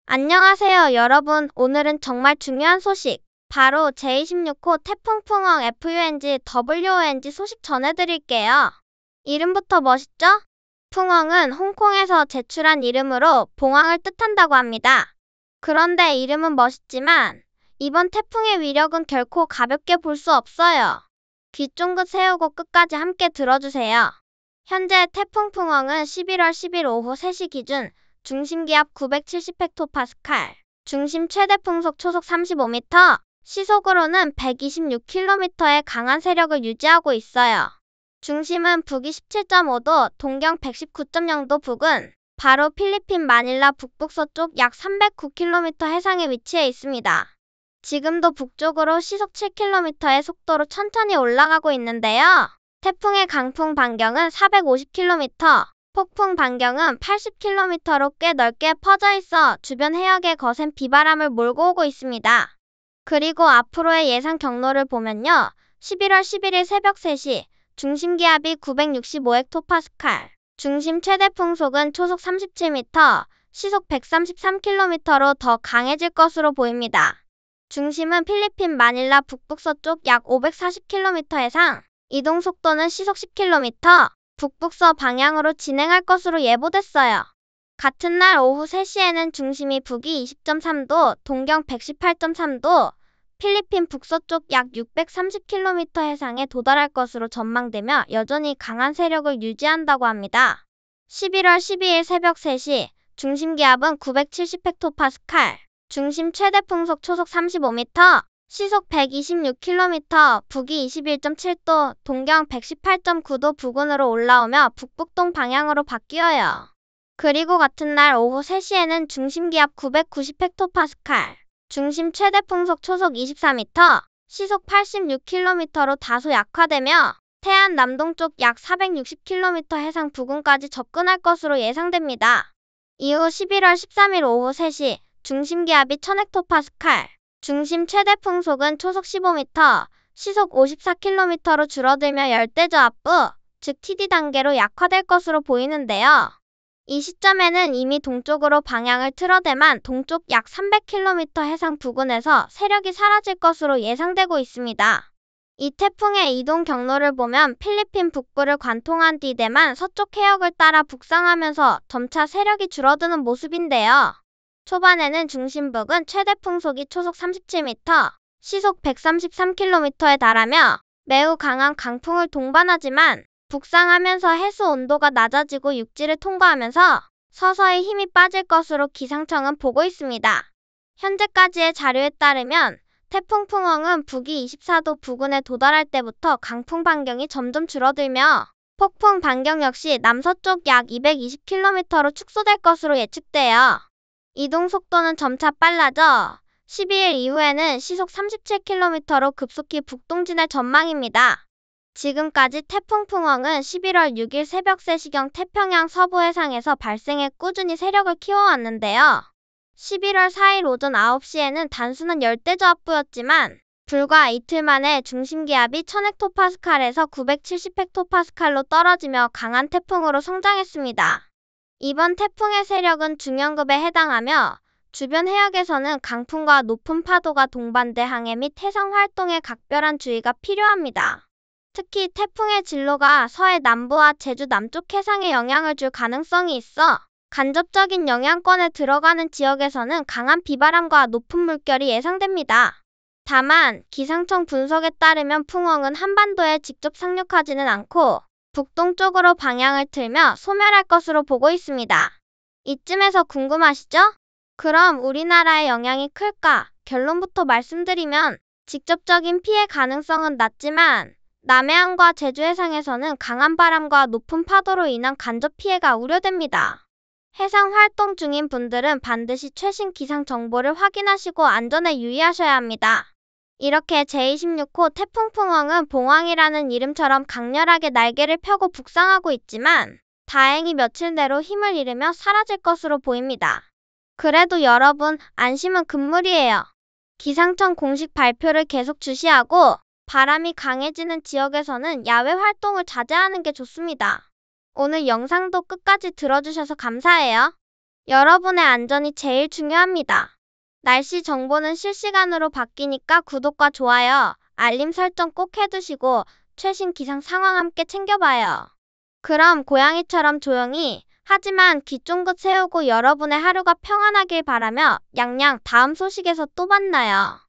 안녕하세요, 여러분. 오늘은 정말 중요한 소식, 바로 제26호 태풍 풍엉 FUNG 소식 전해드릴게요. 이름부터 멋있죠? 풍엉은 홍콩에서 제출한 이름으로 봉황을 뜻한다고 합니다. 그런데 이름은 멋있지만 이번 태풍의 위력은 결코 가볍게 볼 수 없어요. 귀 쫑긋 세우고 끝까지 함께 들어주세요. 현재 태풍 풍엉은 11월 10일 오후 3시 기준 중심기압 970헥토파스칼, 중심 최대 풍속 초속 35m, 시속으로는 126km의 강한 세력을 유지하고 있어요. 중심은 북위 17.5도, 동경 119.0도 부근, 바로 필리핀 마닐라 북북서쪽 약 309km 해상에 위치해 있습니다. 지금도 북쪽으로 시속 7km의 속도로 천천히 올라가고 있는데요. 태풍의 강풍 반경은 450km, 폭풍 반경은 80km로 꽤 넓게 퍼져 있어 주변 해역에 거센 비바람을 몰고 오고 있습니다. 그리고 앞으로의 예상 경로를 보면요. 11월 11일 새벽 3시, 중심기압이 965헥토파스칼, 중심 최대 풍속은 초속 37m, 시속 133km로 더 강해질 것으로 보입니다. 중심은 필리핀 마닐라 북북서쪽 약 540km 해상, 이동 속도는 시속 10km, 북북서 방향으로 진행할 것으로 예보됐어요. 같은 날 오후 3시에는 중심이 북위 20.3도, 동경 118.3도, 필리핀 북서쪽 약 630km 해상에 도달할 것으로 전망되며 여전히 강한 세력을 유지한다고 합니다. 11월 12일 새벽 3시, 중심기압은 970헥토파스칼, 중심 최대 풍속 초속 35m, 시속 126km, 북위 21.7도, 동경 118.9도 부근으로 올라오며 북북동 방향으로 바뀌어요. 그리고 같은 날 오후 3시에는 중심기압 990헥토파스칼, 중심 최대 풍속 초속 24m, 시속 86km로 다소 약화되며 태안 남동쪽 약 460km 해상 부근까지 접근할 것으로 예상됩니다. 이후 11월 13일 오후 3시, 중심기압이 1000헥토파스칼, 중심 최대 풍속은 초속 15m, 시속 54km로 줄어들며 열대저압부, 즉 TD 단계로 약화될 것으로 보이는데요. 이 시점에는 이미 동쪽으로 방향을 틀어대만 동쪽 약 300km 해상 부근에서 세력이 사라질 것으로 예상되고 있습니다. 이 태풍의 이동 경로를 보면 필리핀 북부를 관통한 뒤 대만 서쪽 해역을 따라 북상하면서 점차 세력이 줄어드는 모습인데요. 초반에는 중심북은 최대 풍속이 초속 37m, 시속 133km에 달하며 매우 강한 강풍을 동반하지만 북상하면서 해수 온도가 낮아지고 육지를 통과하면서 서서히 힘이 빠질 것으로 기상청은 보고 있습니다. 현재까지의 자료에 따르면 태풍 풍엉은 북위 24도 부근에 도달할 때부터 강풍 반경이 점점 줄어들며 폭풍 반경 역시 남서쪽 약 220km로 축소될 것으로 예측돼요. 이동 속도는 점차 빨라져 12일 이후에는 시속 37km로 급속히 북동진할 전망입니다. 지금까지 태풍 풍엉은 11월 6일 새벽 3시경 태평양 서부 해상에서 발생해 꾸준히 세력을 키워왔는데요. 11월 4일 오전 9시에는 단순한 열대저압부였지만 불과 이틀 만에 중심기압이 1000헥토파스칼에서 970헥토파스칼로 떨어지며 강한 태풍으로 성장했습니다. 이번 태풍의 세력은 중형급에 해당하며 주변 해역에서는 강풍과 높은 파도가 동반돼 항해 및 해상 활동에 각별한 주의가 필요합니다. 특히 태풍의 진로가 서해 남부와 제주 남쪽 해상에 영향을 줄 가능성이 있어 간접적인 영향권에 들어가는 지역에서는 강한 비바람과 높은 물결이 예상됩니다. 다만 기상청 분석에 따르면 풍엉은 한반도에 직접 상륙하지는 않고 북동쪽으로 방향을 틀며 소멸할 것으로 보고 있습니다. 이쯤에서 궁금하시죠? 그럼 우리나라에 영향이 클까? 결론부터 말씀드리면 직접적인 피해 가능성은 낮지만 남해안과 제주 해상에서는 강한 바람과 높은 파도로 인한 간접 피해가 우려됩니다. 해상 활동 중인 분들은 반드시 최신 기상 정보를 확인하시고 안전에 유의하셔야 합니다. 이렇게 제26호 태풍 풍엉은 봉황이라는 이름처럼 강렬하게 날개를 펴고 북상하고 있지만 다행히 며칠 내로 힘을 잃으며 사라질 것으로 보입니다. 그래도 여러분, 안심은 금물이에요. 기상청 공식 발표를 계속 주시하고 바람이 강해지는 지역에서는 야외 활동을 자제하는 게 좋습니다. 오늘 영상도 끝까지 들어주셔서 감사해요. 여러분의 안전이 제일 중요합니다. 날씨 정보는 실시간으로 바뀌니까 구독과 좋아요, 알림 설정 꼭 해두시고 최신 기상 상황 함께 챙겨봐요. 그럼 고양이처럼 조용히 하지만 귀 쫑긋 세우고 여러분의 하루가 평안하길 바라며 냥냥 다음 소식에서 또 만나요.